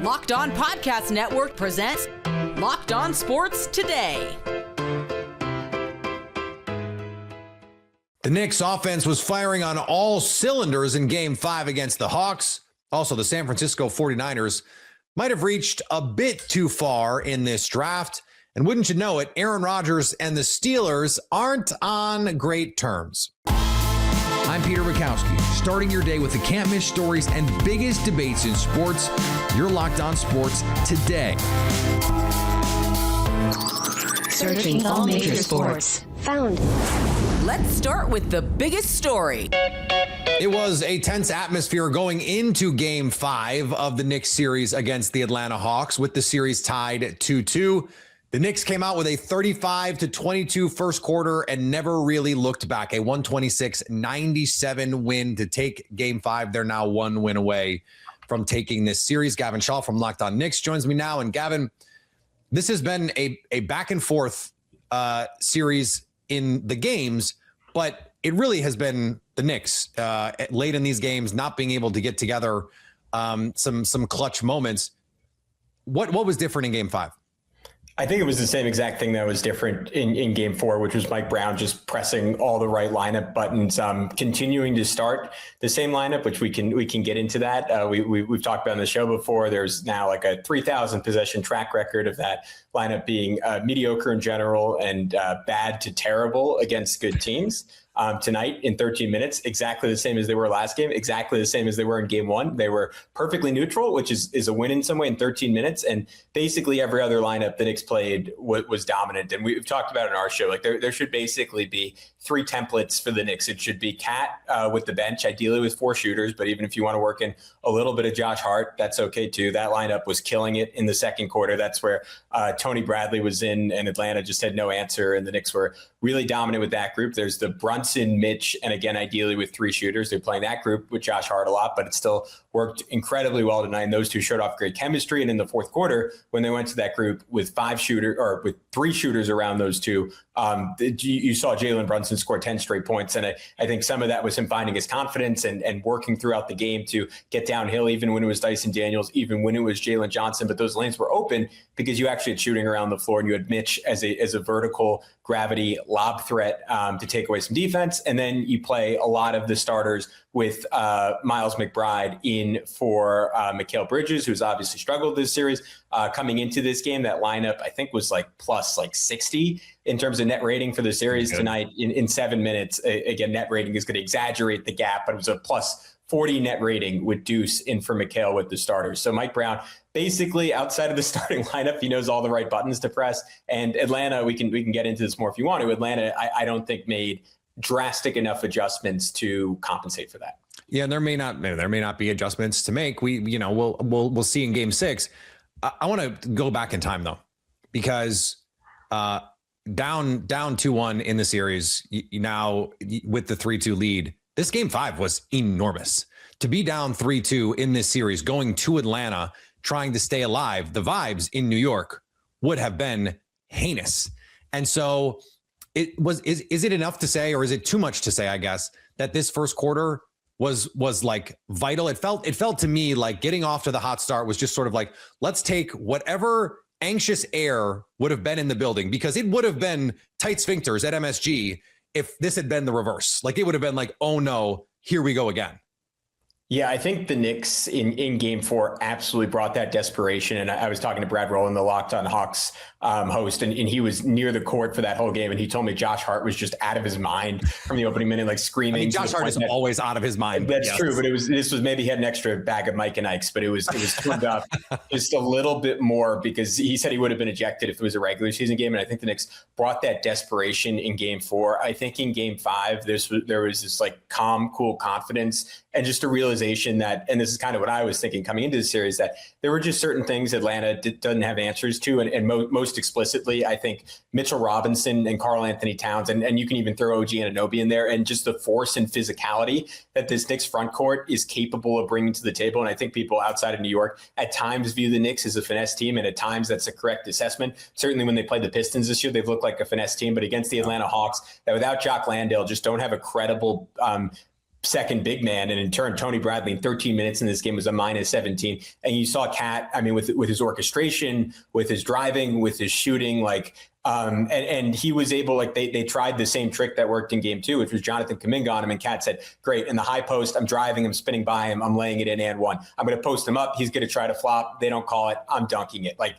Locked On Podcast Network presents Locked On Sports Today. The Knicks offense was firing on all cylinders in Game 5 against the Hawks. Also, the San Francisco 49ers might have reached a bit too far in this draft. And wouldn't you know it, Aaron Rodgers and the Steelers aren't on great terms. I'm Peter Bukowski, starting your day with the can't-miss stories and biggest debates in sports. You're Locked On Sports Today. Searching all major sports. Found. Let's start with the biggest story. It was a tense atmosphere going into Game 5 of the Knicks series against the Atlanta Hawks, with the series tied 2-2. The Knicks came out with a 35-22 first quarter and never really looked back. A 126-97 win to take Game 5. They're now one win away from taking this series. Gavin Shaw from Locked On Knicks joins me now. And Gavin, this has been a back and forth series in the games, but it really has been the Knicks late in these games not being able to get together some clutch moments. What was different in Game 5? I think it was the same exact thing that was different in Game 4, which was Mike Brown just pressing all the right lineup buttons, continuing to start the same lineup, which we can get into that. We've talked about on the show before. There's now like a 3,000 possession track record of that lineup being mediocre in general and bad to terrible against good teams. Tonight in 13 minutes, exactly the same as they were last game, exactly the same as they were in Game 1. They were perfectly neutral, which is a win in some way in 13 minutes. And basically every other lineup the Knicks played was dominant. And we've talked about in our show, like there should basically be three templates for the Knicks. It should be Cat with the bench, ideally with four shooters. But even if you want to work in a little bit of Josh Hart, that's okay too. That lineup was killing it in the second quarter. That's where Tony Bradley was in, and Atlanta just had no answer. And the Knicks were really dominant with that group. There's the Brunson, Mitch, and again, ideally with three shooters. They're playing that group with Josh Hart a lot, but it still worked incredibly well tonight. And those two showed off great chemistry. And in the fourth quarter, when they went to that group with with three shooters around those two, you saw Jalen Brunson score 10 straight points. And I think some of that was him finding his confidence and working throughout the game to get downhill, even when it was Dyson Daniels, even when it was Jalen Johnson. But those lanes were open because you actually had shooting around the floor, and you had Mitch as a vertical gravity lob threat to take away some defense. And then you play a lot of the starters with Miles McBride in for Mikal Bridges, who's obviously struggled this series. Coming into this game, that lineup, I think, was plus 60 in terms of net rating for the series tonight in 7 minutes. Again, net rating is going to exaggerate the gap, but it was a plus 40 net rating with Deuce in for Mikal with the starters. So Mike Brown, basically outside of the starting lineup, he knows all the right buttons to press. And Atlanta, we can get into this more if you want to. Atlanta, I don't think made drastic enough adjustments to compensate for that. Yeah, and there may not be adjustments to make. We'll see in Game 6. I want to go back in time though, because down 2-1 in the series, now with the 3-2 lead, this Game 5 was enormous. To be down 3-2 in this series, going to Atlanta, trying to stay alive, the vibes in New York would have been heinous. And so is it enough to say, or is it too much to say, I guess, that this first quarter was like vital? It felt to me like getting off to the hot start was just sort of like, let's take whatever anxious air would have been in the building, because it would have been tight sphincters at MSG if this had been the reverse. Like, it would have been like, oh no, here we go again. Yeah, I think the Knicks in Game 4 absolutely brought that desperation. And I was talking to Brad Rowland, the Locked On Hawks host, and he was near the court for that whole game. And he told me Josh Hart was just out of his mind from the opening minute, like screaming. I mean, Josh Hart is always out of his mind. That's true. But this was maybe he had an extra bag of Mike and Ike's, but it was tuned up just a little bit more, because he said he would have been ejected if it was a regular season game. And I think the Knicks brought that desperation in Game 4. I think in Game 5, there was this like calm, cool confidence and just a realization that, and this is kind of what I was thinking coming into the series, that there were just certain things Atlanta doesn't have answers to. And most explicitly, I think Mitchell Robinson and Karl Anthony Towns, and you can even throw OG Anunoby in there, and just the force and physicality that this Knicks front court is capable of bringing to the table. And I think people outside of New York at times view the Knicks as a finesse team, and at times that's a correct assessment. Certainly when they played the Pistons this year, they've looked like a finesse team, but against the Atlanta Hawks, that without Jock Landale just don't have a credible second big man. And in turn, Tony Bradley in 13 minutes in this game was a minus 17. And you saw Cat, I mean, with his orchestration, with his driving, with his shooting, like, and he was able, like they tried the same trick that worked in game 2, which was Jonathan Kuminga on him. And Cat said, great, in the high post, I'm driving, I'm spinning by him, I'm laying it in and one. I'm going to post him up. He's going to try to flop. They don't call it. I'm dunking it. Like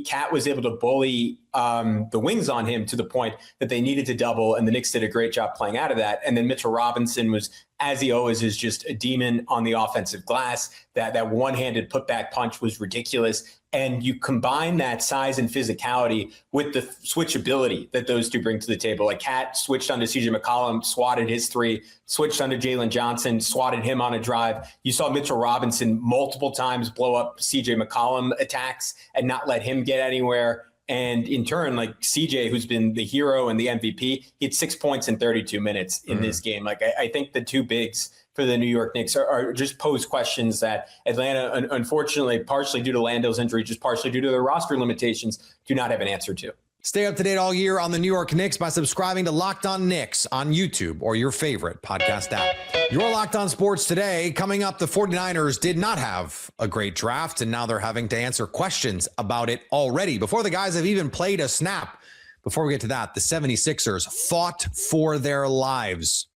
Cat was able to bully the wings on him to the point that they needed to double. And the Knicks did a great job playing out of that. And then Mitchell Robinson was, as he always is, just a demon on the offensive glass. That one-handed putback punch was ridiculous. And you combine that size and physicality with the switchability that those two bring to the table. Like Cat switched onto CJ McCollum, swatted his three, switched onto Jalen Johnson, swatted him on a drive. You saw Mitchell Robinson multiple times blow up CJ McCollum attacks and not let him get anywhere. And in turn, like CJ, who's been the hero and the MVP, he had 6 points in 32 minutes in this game. Like I think the two bigs for the New York Knicks are just pose questions that Atlanta, unfortunately, partially due to Lando's injury, just partially due to their roster limitations, do not have an answer to. Stay up to date all year on the New York Knicks by subscribing to Locked On Knicks on YouTube or your favorite podcast app. Your Locked On Sports today. Coming up, the 49ers did not have a great draft, and now they're having to answer questions about it already before the guys have even played a snap. Before we get to that, the 76ers fought for their lives.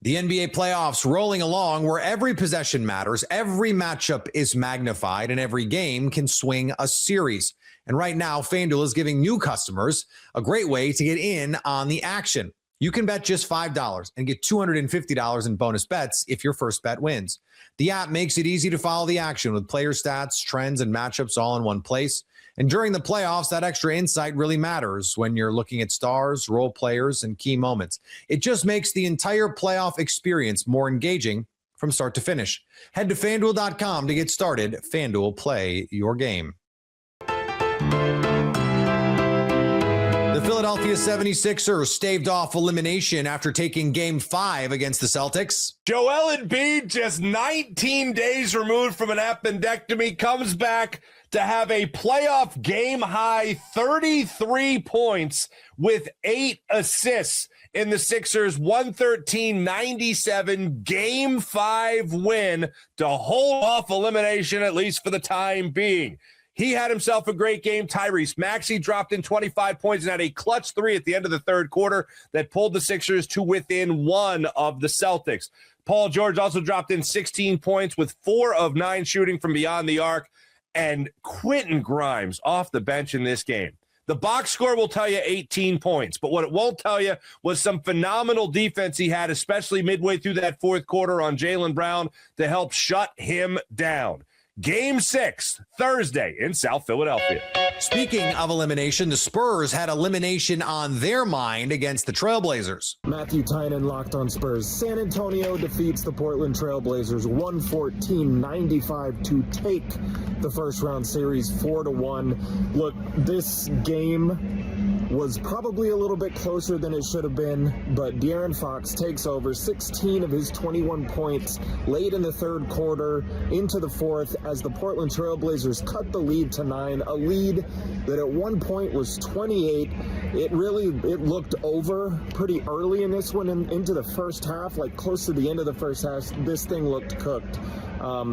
The NBA playoffs rolling along where every possession matters, every matchup is magnified, and every game can swing a series. And right now, FanDuel is giving new customers a great way to get in on the action. You can bet just $5 and get $250 in bonus bets if your first bet wins. The app makes it easy to follow the action with player stats, trends, and matchups all in one place. And during the playoffs, that extra insight really matters when you're looking at stars, role players, and key moments. It just makes the entire playoff experience more engaging from start to finish. Head to FanDuel.com to get started. FanDuel, play your game. The Philadelphia 76ers staved off elimination after taking Game 5 against the Celtics. Joel Embiid, just 19 days removed from an appendectomy, comes back to have a playoff game-high 33 points with 8 assists in the Sixers' 113-97 Game 5 win to hold off elimination, at least for the time being. He had himself a great game. Tyrese Maxey dropped in 25 points and had a clutch 3 at the end of the third quarter that pulled the Sixers to within 1 of the Celtics. Paul George also dropped in 16 points with 4 of 9 shooting from beyond the arc. And Quentin Grimes off the bench in this game. The box score will tell you 18 points, but what it won't tell you was some phenomenal defense he had, especially midway through that fourth quarter on Jaylen Brown to help shut him down. Game 6, Thursday in South Philadelphia. Speaking of elimination, the Spurs had elimination on their mind against the Trailblazers. Matthew Tynan, Locked On Spurs. San Antonio defeats the Portland Trailblazers 114-95 to take the first round series 4-1. Look, this game was probably a little bit closer than it should have been, but De'Aaron Fox takes over 16 of his 21 points late in the third quarter into the fourth as the Portland Trailblazers cut the lead to 9, a lead that at one point was 28. It looked over pretty early in this one into the first half, like close to the end of the first half. This thing looked cooked.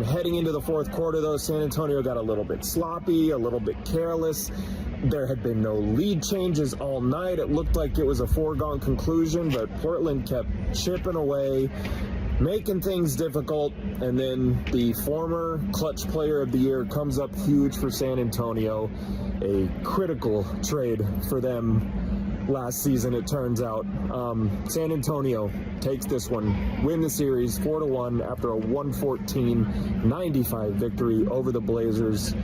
Heading into the fourth quarter, though, San Antonio got a little bit sloppy, a little bit careless. There had been no lead changes all night. It looked like it was a foregone conclusion, but Portland kept chipping away, making things difficult, and then the former clutch player of the year comes up huge for San Antonio. A critical trade for them last season, it turns out. San Antonio takes this one, win the series 4-1 after a 114-95 victory over the Blazers.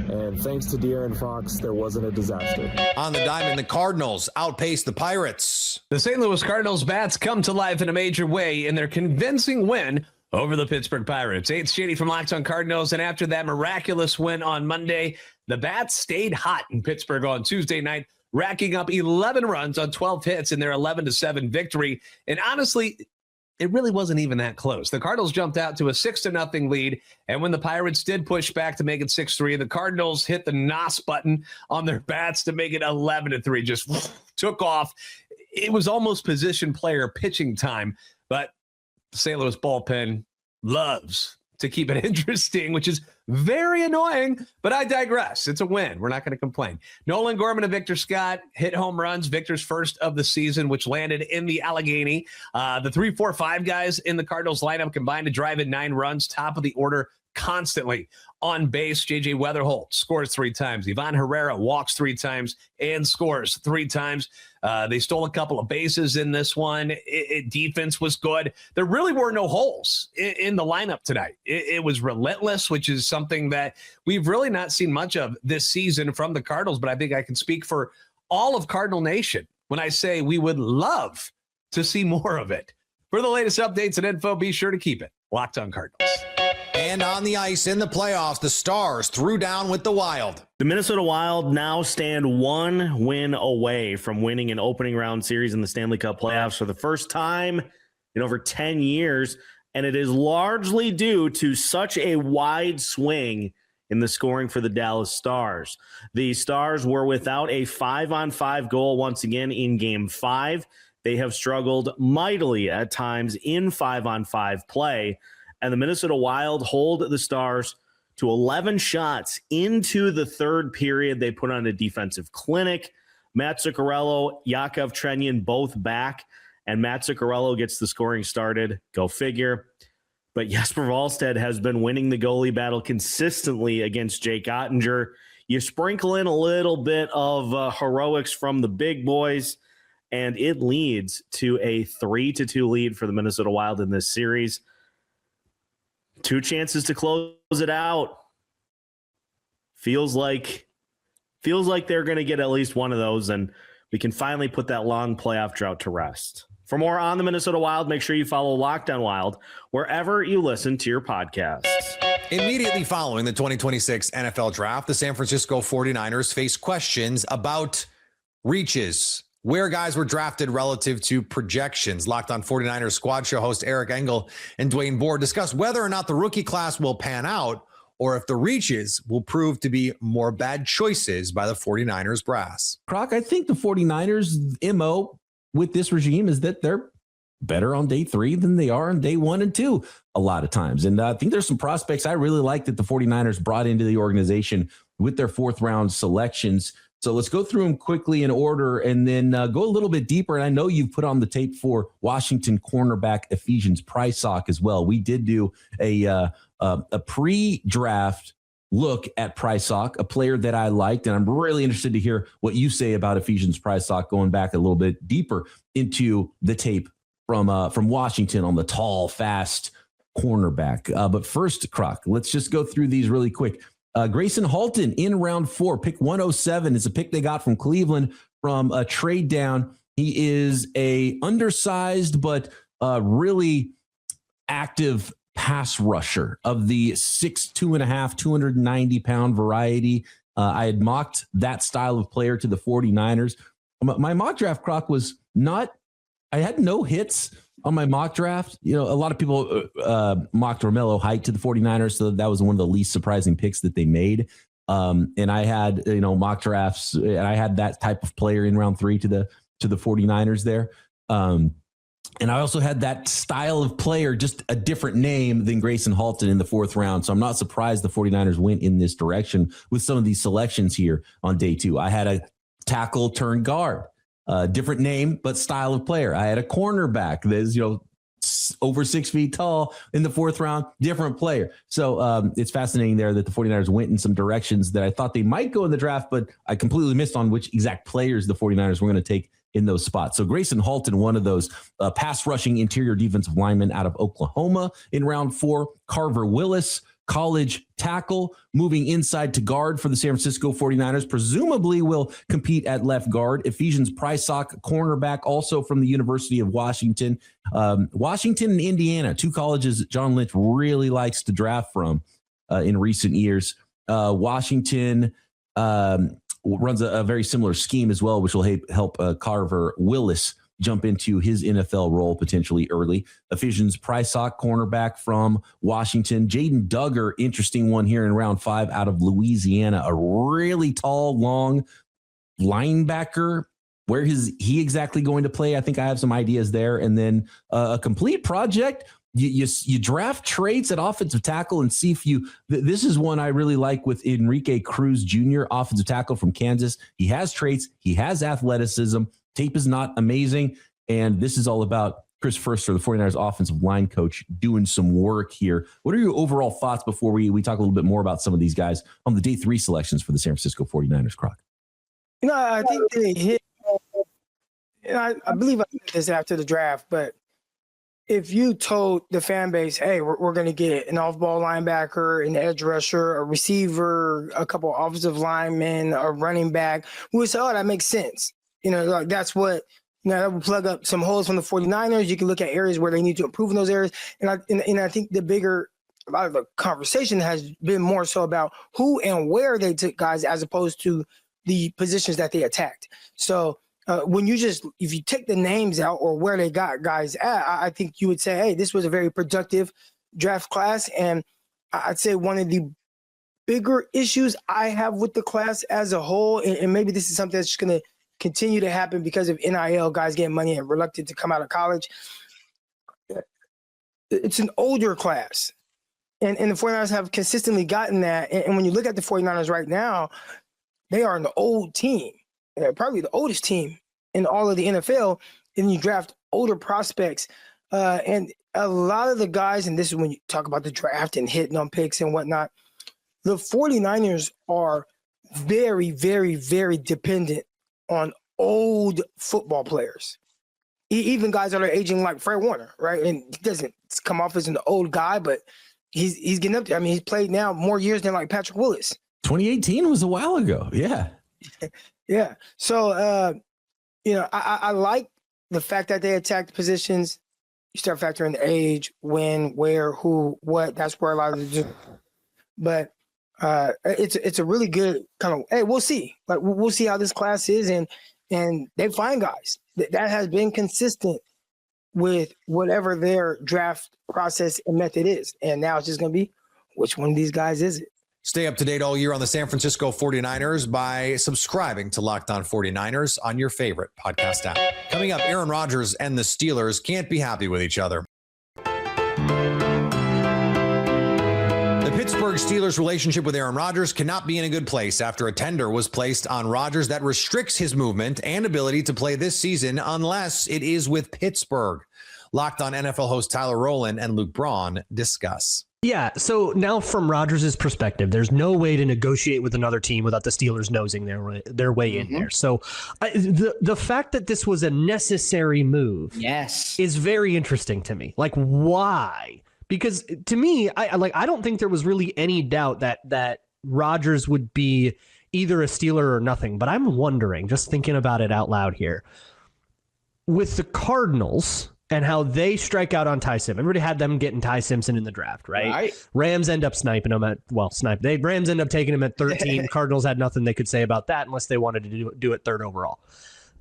And thanks to De'Aaron Fox, there wasn't a disaster. On the diamond, the Cardinals outpaced the Pirates. The St. Louis Cardinals bats come to life in a major way in their convincing win over the Pittsburgh Pirates. It's Shady from Locked On Cardinals, and after that miraculous win on Monday, the bats stayed hot in Pittsburgh on Tuesday night, racking up 11 runs on 12 hits in their 11-7 victory. And honestly, it really wasn't even that close. The Cardinals jumped out to a 6-0 lead, and when the Pirates did push back to make it 6-3, the Cardinals hit the NOS button on their bats to make it 11-3. Just took off. It was almost position player pitching time, but the St. Louis bullpen loves to keep it interesting, which is very annoying, but I digress. It's a win. We're not going to complain. Nolan Gorman and Victor Scott hit home runs. Victor's first of the season, which landed in the Allegheny. The 3, 4, 5 guys in the Cardinals lineup combined to drive in 9 runs, top of the order constantly. On base, J.J. Weatherholt scores 3 times. Ivan Herrera walks 3 times and scores 3 times. They stole a couple of bases in this one. Defense was good. There really were no holes in the lineup tonight. It was relentless, which is something that we've really not seen much of this season from the Cardinals, but I think I can speak for all of Cardinal Nation when I say we would love to see more of it. For the latest updates and info, be sure to keep it Locked On Cardinals. And on the ice in the playoffs, the Stars threw down with the Wild. The Minnesota Wild now stand 1 win away from winning an opening round series in the Stanley Cup playoffs for the first time in over 10 years. And it is largely due to such a wide swing in the scoring for the Dallas Stars. The Stars were without a 5-on-5 goal once again in Game 5. They have struggled mightily at times in 5-on-5 play. And the Minnesota Wild hold the Stars to 11 shots into the third period. They put on a defensive clinic. Matt Zuccarello, Yakov Trenyan both back, and Matt Zuccarello gets the scoring started. Go figure. But Jesper Wallstedt has been winning the goalie battle consistently against Jake Ottinger. You sprinkle in a little bit of heroics from the big boys, and it leads to a 3-2 lead for the Minnesota Wild in this series. 2 chances to close it out. Feels like they're going to get at least one of those, and we can finally put that long playoff drought to rest. For more on the Minnesota Wild, make sure you follow Locked On Wild wherever you listen to your podcasts. Immediately following the 2026 NFL Draft, the San Francisco 49ers face questions about reaches, where guys were drafted relative to projections. Locked On 49ers squad show host Eric Engel and Dwayne Board discuss whether or not the rookie class will pan out or if the reaches will prove to be more bad choices by the 49ers brass. Croc, I think the 49ers MO with this regime is that they're better on day 3 than they are on day 1 and 2 a lot of times. And I think there's some prospects I really like that the 49ers brought into the organization with their 4th round selections. So let's go through them quickly in order and then go a little bit deeper. And I know you've put on the tape for Washington cornerback Ephesians Prysock as well. We did do a pre-draft look at Prysock, a player that I liked, and I'm really interested to hear what you say about Ephesians Prysock going back a little bit deeper into the tape from Washington on the tall, fast cornerback. But first, Croc, let's just go through these really quick. Grayson Halton in round 4, pick 107 is a pick they got from Cleveland from a trade down. He is a undersized but really active pass rusher of the 6'2.5", 290-pound variety. I had mocked that style of player to the 49ers. My mock draft, Croc, was not – I had no hits on my mock draft. You know, a lot of people mocked Romello Height to the 49ers, so that was one of the least surprising picks that they made. And I had, mock drafts, and I had that type of player in round 3 to the 49ers there. And I also had that style of player, just a different name than Grayson Halton in the 4th round. So I'm not surprised the 49ers went in this direction with some of these selections here on day 2. I had a tackle turned guard, different name, but style of player. I had a cornerback that's, over 6 feet tall in the 4th round, different player. So it's fascinating there that the 49ers went in some directions that I thought they might go in the draft, but I completely missed on which exact players the 49ers were going to take in those spots. So Grayson Halton, one of those pass rushing interior defensive linemen out of Oklahoma in round 4. Carver Willis, college tackle, moving inside to guard for the San Francisco 49ers, presumably will compete at left guard. Ephesians Prysock, cornerback, also from the University of Washington. Washington and Indiana, 2 colleges that John Lynch really likes to draft from in recent years. Washington runs a very similar scheme as well, which will help Carver Willis jump into his NFL role potentially early. Ephesians Prysock, cornerback from Washington. Jaden Duggar, interesting one here in round 5 out of Louisiana. A really tall, long linebacker. Where is he exactly going to play? I think I have some ideas there. And then a complete project you draft traits at offensive tackle and see if this is one I really like with Enrique Cruz Jr., offensive tackle from Kansas. He has traits. He has athleticism. Tape is not amazing. And this is all about Chris Foerster, the 49ers offensive line coach, doing some work here. What are your overall thoughts before we talk a little bit more about some of these guys on the day 3 selections for the San Francisco 49ers, Croc? I think they hit. I believe I said this after the draft, but if you told the fan base, hey, we're going to get an off-ball linebacker, an edge rusher, a receiver, a couple offensive linemen, a running back, we would say, oh, that makes sense. Like that's what, that would plug up some holes from the 49ers. You can look at areas where they need to improve in those areas. And I think a lot of the conversation has been more so about who and where they took guys as opposed to the positions that they attacked. So, if you take the names out or where they got guys at, I think you would say, hey, this was a very productive draft class. And I'd say one of the bigger issues I have with the class as a whole, and maybe this is something that's just going to continue to happen because of NIL, guys getting money and reluctant to come out of college. It's an older class. And the 49ers have consistently gotten that. And when you look at the 49ers right now, they are an old team. Probably the oldest team in all of the NFL, and you draft older prospects. And a lot of the guys, and this is when you talk about the draft and hitting on picks and whatnot, the 49ers are very, very, very dependent on old football players. Even guys that are aging like Fred Warner, right? And he doesn't come off as an old guy, but he's getting up there. I mean, he's played now more years than like Patrick Willis. 2018 was a while ago. Yeah. Yeah. So, I like the fact that they attacked positions. You start factoring the age, when, where, who, what. That's where a lot of the but it's a really good kind of, hey, we'll see. Like we'll see how this class is, and they find guys that has been consistent with whatever their draft process and method is. And now it's just going to be, which one of these guys is it? Stay up to date all year on the San Francisco 49ers by subscribing to Locked On 49ers on your favorite podcast app. Coming up, Aaron Rodgers and the Steelers can't be happy with each other. The Pittsburgh Steelers' relationship with Aaron Rodgers cannot be in a good place after a tender was placed on Rodgers that restricts his movement and ability to play this season unless it is with Pittsburgh. Locked On NFL host Tyler Rowland and Luke Braun discuss. Yeah, so now from Rodgers' perspective, there's no way to negotiate with another team without the Steelers nosing their way in there. So the fact that this was a necessary move is very interesting to me. Like, why? Because to me, I don't think there was really any doubt that Rodgers would be either a Steeler or nothing. But I'm wondering, just thinking about it out loud here, with the Cardinals and how they strike out on Ty Simpson. Everybody had them getting Ty Simpson in the draft, right? Rams end up sniping him Rams end up taking him at 13. Cardinals had nothing they could say about that unless they wanted to do it third overall.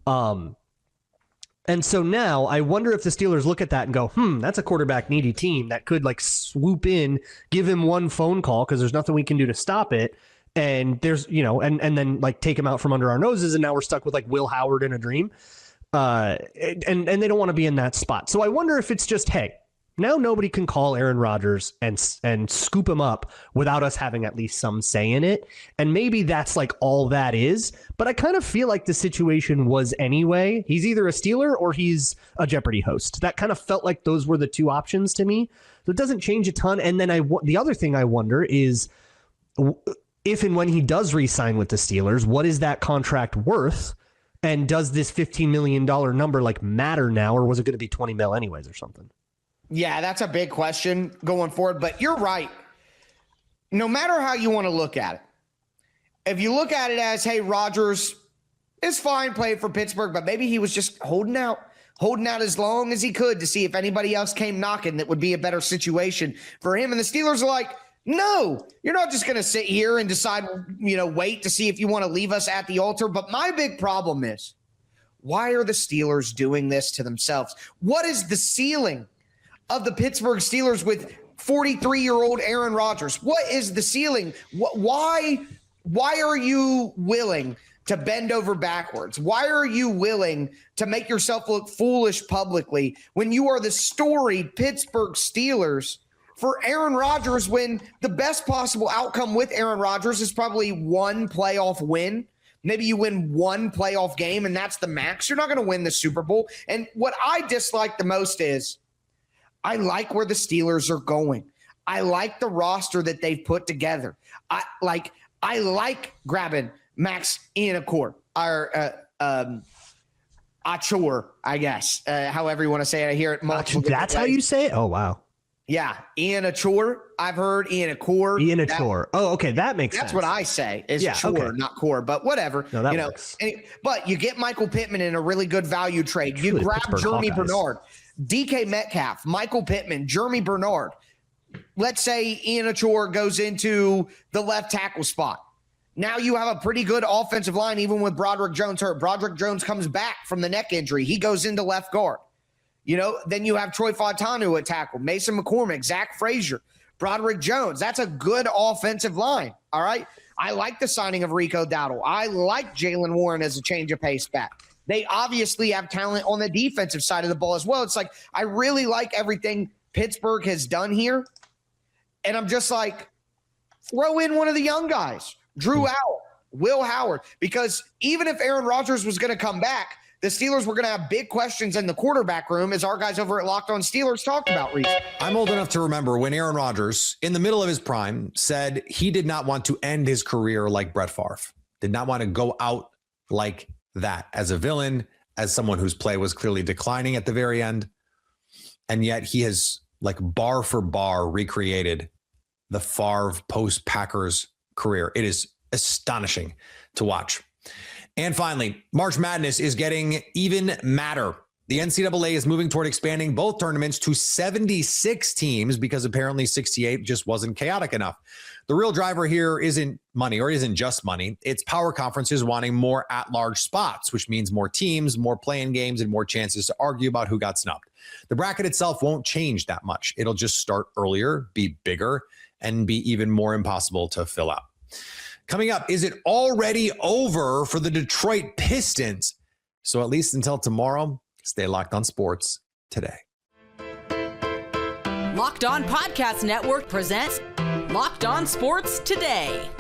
And so now I wonder if the Steelers look at that and go, that's a quarterback needy team that could like swoop in, give him one phone call because there's nothing we can do to stop it. And there's, and then like take him out from under our noses. And now we're stuck with like Will Howard in a dream. And they don't want to be in that spot. So I wonder if it's just, hey, now nobody can call Aaron Rodgers and scoop him up without us having at least some say in it. And maybe that's like all that is. But I kind of feel like the situation was anyway. He's either a Steeler or he's a Jeopardy host. That kind of felt like those were the two options to me. So it doesn't change a ton. And then the other thing I wonder is if and when he does re-sign with the Steelers, what is that contract worth? And does this $15 million number like matter now, or was it going to be 20 mil anyways or something? Yeah, that's a big question going forward, but you're right. No matter how you want to look at it, if you look at it as, hey, Rodgers is fine playing for Pittsburgh, but maybe he was just holding out as long as he could to see if anybody else came knocking that would be a better situation for him. And the Steelers are like, no, you're not just going to sit here and decide, wait to see if you want to leave us at the altar. But my big problem is, why are the Steelers doing this to themselves? What is the ceiling of the Pittsburgh Steelers with 43-year-old Aaron Rodgers? What is the ceiling? Why are you willing to bend over backwards? Why are you willing to make yourself look foolish publicly when you are the storied Pittsburgh Steelers for Aaron Rodgers, when the best possible outcome with Aaron Rodgers is probably one playoff win? Maybe you win one playoff game and that's the max. You're not going to win the Super Bowl. And what I dislike the most is I like where the Steelers are going. I like the roster that they've put together. I like grabbing Max Ianacor, or Achor, I guess, however you want to say it. I hear it multiple. That's how you say it? Oh, wow. Yeah, Ianacor. I've heard Ianacor. Ianacor. Oh, okay, that makes sense. That's what I say. Is chore, okay. not core, but whatever. No, that works. But you get Michael Pittman in a really good value trade. You grab Jeremy Bernard, DK Metcalf, Michael Pittman, Jeremy Bernard. Let's say Ianacor goes into the left tackle spot. Now you have a pretty good offensive line, even with Broderick Jones hurt. Broderick Jones comes back from the neck injury. He goes into left guard. Then you have Troy Fautanu at tackle, Mason McCormick, Zach Frazier, Broderick Jones. That's a good offensive line. All right. I like the signing of Rico Dowdle. I like Jalen Warren as a change of pace back. They obviously have talent on the defensive side of the ball as well. It's like, I really like everything Pittsburgh has done here. And I'm just like, throw in one of the young guys, Drew Howard, Will Howard, because even if Aaron Rodgers was going to come back, the Steelers were going to have big questions in the quarterback room, as our guys over at Locked On Steelers talked about recently. I'm old enough to remember when Aaron Rodgers, in the middle of his prime, said he did not want to end his career like Brett Favre, did not want to go out like that as a villain, as someone whose play was clearly declining at the very end. And yet he has, like, bar for bar recreated the Favre post-Packers career. It is astonishing to watch. And finally, March Madness is getting even madder. The NCAA is moving toward expanding both tournaments to 76 teams because apparently 68 just wasn't chaotic enough. The real driver here isn't money, or isn't just money. It's power conferences wanting more at-large spots, which means more teams, more playing games, and more chances to argue about who got snubbed. The bracket itself won't change that much. It'll just start earlier, be bigger, and be even more impossible to fill out. Coming up, is it already over for the Detroit Pistons? So at least until tomorrow, stay locked on sports today. Locked On Podcast Network presents Locked On Sports Today.